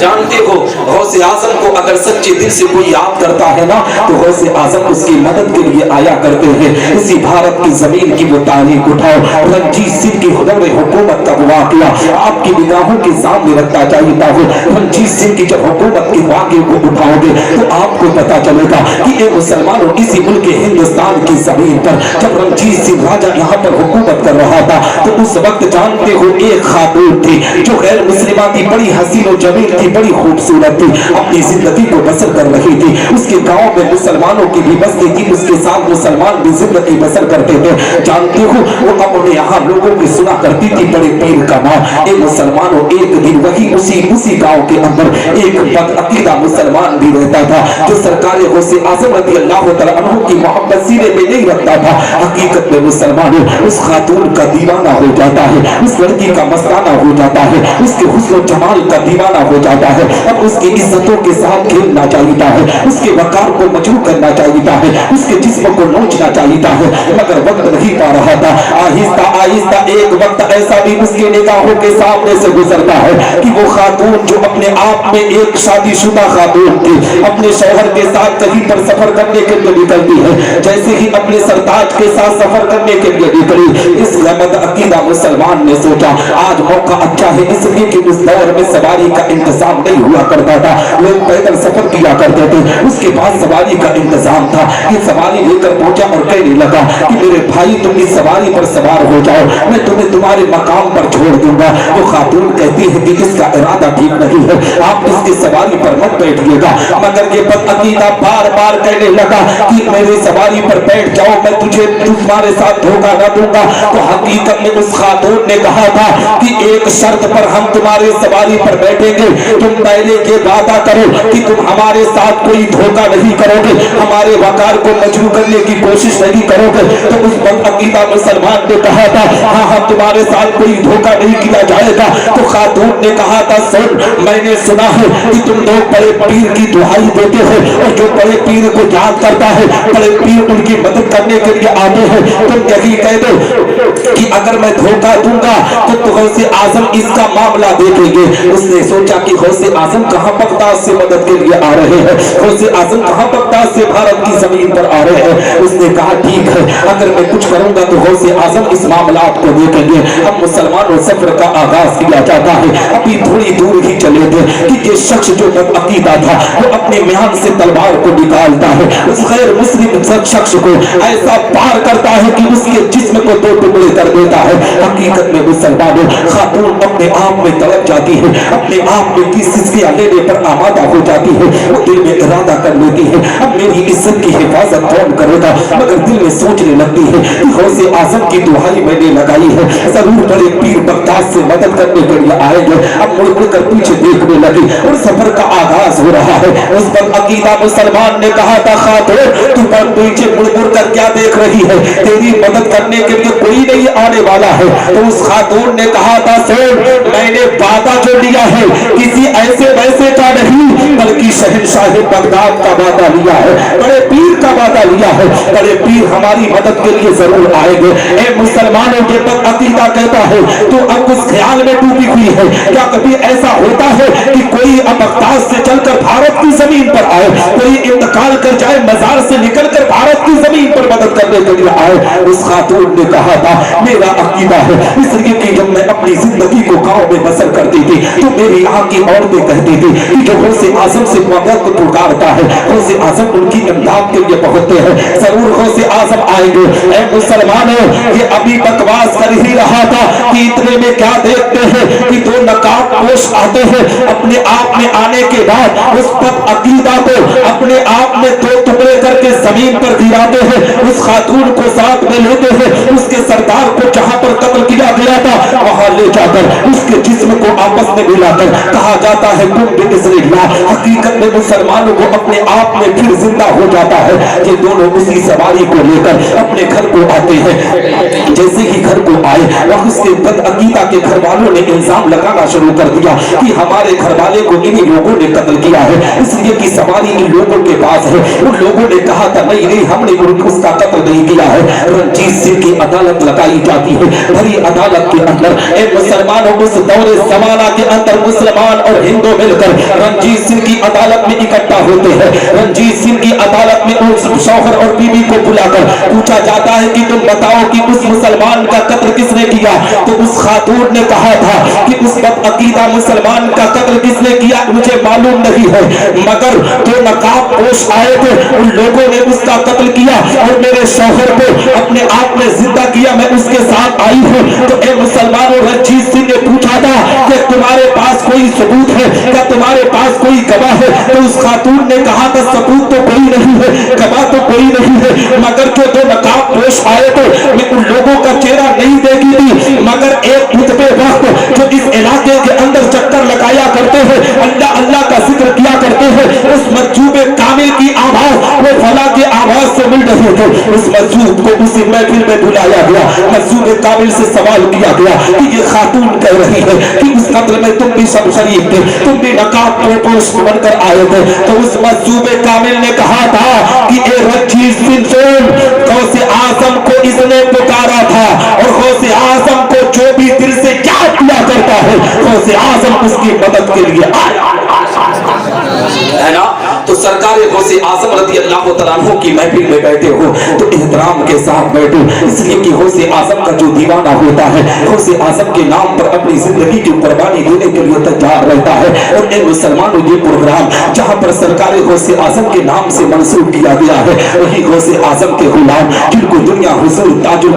जानते हो गौसे आजम को अगर सच्चे दिल से कोई याद करता है ना तो गौसे आजम उसकी मदद के लिए आया करते हैं। इसी भारत की जमीन की वो तारीख उठाओ, रणजीत सिंह की दौरे हुकूमत का वाकया आपकी निगाहों के सामने रखना चाहिए हो। रणजीत सिंह की जब हुकूमत के वाकये को उठाओगे तो आपको पता चलेगा कि ये मुसलमानों इसी मुल्क हिंदुस्तान की जमीन पर जब रणजीत सिंह राजा यहाँ पर हुकूमत कर रहा था तो उस वक्त जानते हो एक खातून थी जो गैर मुस्लिमा थी, बड़ी हसीन और जमील थी, बड़ी खूबसूरत थी, अपनी जिंदगी को बसर कर रही थी। उसके गांव में मुसलमानों की भी बस्ती थी, उसके साथ मुसलमान भी जिंदगी बसर करते थे। जानते हो वो अपने यहाँ लोगों की सुना करती थी बड़े पीर का नाम। एक मुसलमानों एक दिन वही उसी गांव के अंदर एक बदअकीदा मुसलमान भी रहता था जो सरकार गौसे आजम रज़ी अल्लाह तआला अन्हु की मोहब्बत सीने में नहीं रखता था। हकीकत में मुसलमानों उस खातून का दीवाना हो जाता है, उस लड़की का मस्ताना हो जाता है, उसके हुस्न और जमाल का दीवाना हो जाता है। अब उसकी इज्जतों के साथ खेलना चाहिए है, उसके वकार को मजबूर करना चाहिए है, उसके जिस्म को नोचना चाहिए है, मगर वक्त नहीं पा रहा था। आहिस्ता आहिस्ता एक वक्त ऐसा भी उसके निगाहों के सामने से गुजरता है कि वो खातून जो अपने आप में एक शादीशुदा खातून थी अपने शौहर के साथ कहीं पर सफर करने के लिए निकलती है। जैसे ही अपने सरताज के साथ सफर करने के लिए निकली, इस बदअकीदा मुसलमान ने सोचा आज मौका अच्छा है, इसलिए कि उस दौर में सवारी का इंतजाम नहीं हुआ करता था, लोग पैदल सफर किया करते थे। उसके बाद सवारी का इंतजाम था, ये सवारी लेकर पहुंचा और कहने लगा कि मेरे भाई तुम इस सवारी पर सवार हो जाओ, मैं तुम्हें तुम्हारे मकाम पर छोड़ दूंगा। वो खातून कहती है कि इसका इरादा ठीक नहीं है, आप इसकी सवारी पर मत बैठिएगा। मगर ये बदअकीदा बार बार कहने लगा कि मेरी सवारी पर बैठ जाओ, मैं तुझे तुम्हारे साथ धोखा न दूंगा। तो हकीकत में उस खातून ने कहा था कि एक शर्त पर हम तुम्हारे सवारी पर बैठेंगे, तुम पहले ये वादा करो कि तुम हमारे साथ कोई धोखा नहीं करोगे, हमारे वकार को मजबूर करने की कोशिश नहीं करोगे। तो उस बदअकीदा मुसलमान ने कहा था हाँ हाँ तुम्हारे साथ कोई धोखा नहीं किया जाएगा। तो खातून ने कहा था सुन, मैंने सुना है कि तुम लोग बड़े पीर की दुहाई देते हो और जो बड़े पीर को याद करता है बड़े पीर उनकी मदद करने के लिए आते हैं। तुम यही कह दो कि अगर मैं धोखा दूंगा तो गौसे आजम इसका मामला देखेंगे। उसने सोचा कि गौसे आजम कहां बगदाद से मदद के लिए आ रहे हैं, गौसे आजम कहां बगदाद से भारत की जमीन पर आ रहे हैं। उसने कहा ठीक है, अगर मैं कुछ करूंगा तो गौसे आजम इस मामला को देखेंगे। अब मुसलमानों सफर का आगाज किया जाता है। अभी थोड़ी दूर ही चले थे कि ये शख्स जो बदअकीदा था वो अपने म्यान से तलवार को निकालता है, उस गैर मुस्लिम शख्स को ऐसा पार करता है कि उसके जिस्म को दो टुकड़े कर देता है। हकीकत में मुसलमानों खातून अपने आप में तड़प जाती है, अपने आप में किसी से लेने पर आमादा हो जाती है। वो दिल में इरादा कर लेती है अब मेरी इज्जत की हिफाजत कौन करेगा, मगर दिल में सोचने लगती है कि गौसे आजम की दुहाई मैंने लगाई है, जरूर बड़े पीर बगदाद से मदद करने के लिए आएंगे। अब मुड़ मुड़ कर पीछे देखने लगी और सफर का आगाज हो रहा है। उस बदअकीदा मुसलमान ने कहा था खातून तू पर पीछे मुड़ मुड़ कर क्या देख रही है, तेरी मदद करने के लिए कोई नहीं आने वाला है। तो उस खातून ने कहा था सुन, मैंने वादा जो लिया है किसी ऐसे वैसे का नहीं बल्कि शहंशाह बगदाद का वादा लिया है, बड़े पीर का वादा लिया है, बड़े पीर हमारी मदद के लिए जरूर आएंगे। ए मुसलमानों के बदअकीदा कहता है तो अब उस ख्याल में डूबी हुई है, क्या कभी ऐसा होता है कि कोई बगदाद से चलकर भारत की जमीन पर आए, कोई इंतकाल कर जाए मजार से निकलकर भारत की जमीन पर मदद करने के लिए आए। उस खातून ने कहा था मेरा अकीदा है, इसलिए कि जब मैं अपनी जिंदगी को गांव में बसर करती थी तो मेरी यहाँ की औरतें कहती थी कि जो गौसे आजम से मदद को पुकारता है गौसे आजम उनकी इमदाद के लिए पहुंचते हैं, जरूर गौसे आजम आएंगे। ऐ मुसलमानों ये अभी बकवास कर ही रहा था कि इतने में क्या देखते हैं कि दो नकाब पोश आते हैं, अपने आप में आने के बाद उस बदअकीदा को अपने आप में दो टुकड़े करके जमीन पर गिराते हैं, उस खातून को साथ में लेते हैं, उसके सरदार को जहां पर कत्ल किया गया था वहां ले जाकर उसके जिस्म को आपस में मिलाकर कहा जाता है तुम बिइज़्निल्लाह। हकीकत में मुसलमानों को अपने आप में फिर जिंदा हो जाता है। ये दोनों उसी सवारी को लेकर अपने घर को आते हैं। जैसे ही घर को आए वह उसके बदअकीदा के घर वालों ने इल्जाम लगाना शुरू कर दिया कि हमारे घर वाले को इन्हीं लोगों ने कत्ल किया है, इसलिए कि सवारी इन लोगों के पास है। उन लोगों ने कहा था नहीं नहीं हमने उसका कत्ल जारी किया है। रंजीत सिंह की अदालत लगाई जाती है। भरी अदालत के अंदर मुसलमानों उस दौरे जमाना के अंदर मुसलमान और हिंदू मिलकर रंजीत सिंह की अदालत में इकट्ठा होते हैं। रंजीत सिंह की अदालत में उस शौहर और बीवी को बुलाकर पूछा जाता है कि तुम बताओ कि उस मुसलमान का कत्ल किसने किया। तो उस खातून ने कहा था कि उस बदअकीदा मुसलमान का कत्ल किसने किया मुझे मालूम नहीं है, मगर जो नकाब पोश आए थे उन लोगों ने उसका कत्ल किया और मेरे शौहर को अपने आप में जिंदा किया, मैं उसके साथ आई हूँ। तो ए मुसलमानों, रंजीत सिंह ने पूछा था कि तुम्हारे पास कोई सबूत है, क्या तुम्हारे पास कोई गवाह है। तो उस खातून ने कहा था सबूत तो कोई नहीं है, गवाह तो कोई नहीं है, मगर जो दो नकाब पोश आए थे मैं उन लोगों का चेहरा नहीं देखी थी, मगर एक खुतबे वक्त जो इस इलाके के अंदर चक्कर लगाया करते हैं, अल्लाह अल्लाह का जिक्र किया करते हैं, उस मजूबे कामिल की आवाज वो फला की आवाज से मिल रही थी। उस मजूब को उसी महफिल में बुलाया गया। मजूबे कामिल से सवाल किया गया कि ये खातून कह रही है कि उस कत्ल में तुम भी सब शरीक थे, तुम भी नकाब पोश बनकर आए थे। तो उस मजूबे कामिल ने कहा था कि ए रंजीत सिंह सुन, गौसे आजम को इसने पुकारा था और गौसे आजम को जो भी दिल से याद किया करता है गौसे आजम उसकी मदद के लिए आया है ना। तो सरकार गौसे आजम रज़ी अल्लाह तआला अन्हु की महफिल में बैठे हो तो एहतराम के साथ बैठो, इसलिए कि गौसे आजम का जो दीवाना होता है गौसे आजम के नाम पर अपनी जिंदगी की कुर्बानी देने के लिए तैयार रहता है। और इन मुसलमानों ये प्रोग्राम जहां पर सरकार गौसे आजम के नाम से मंसूब किया गया है, वही गौसे आजम के गुलाम जिनको दुनिया हुजूर ताजुल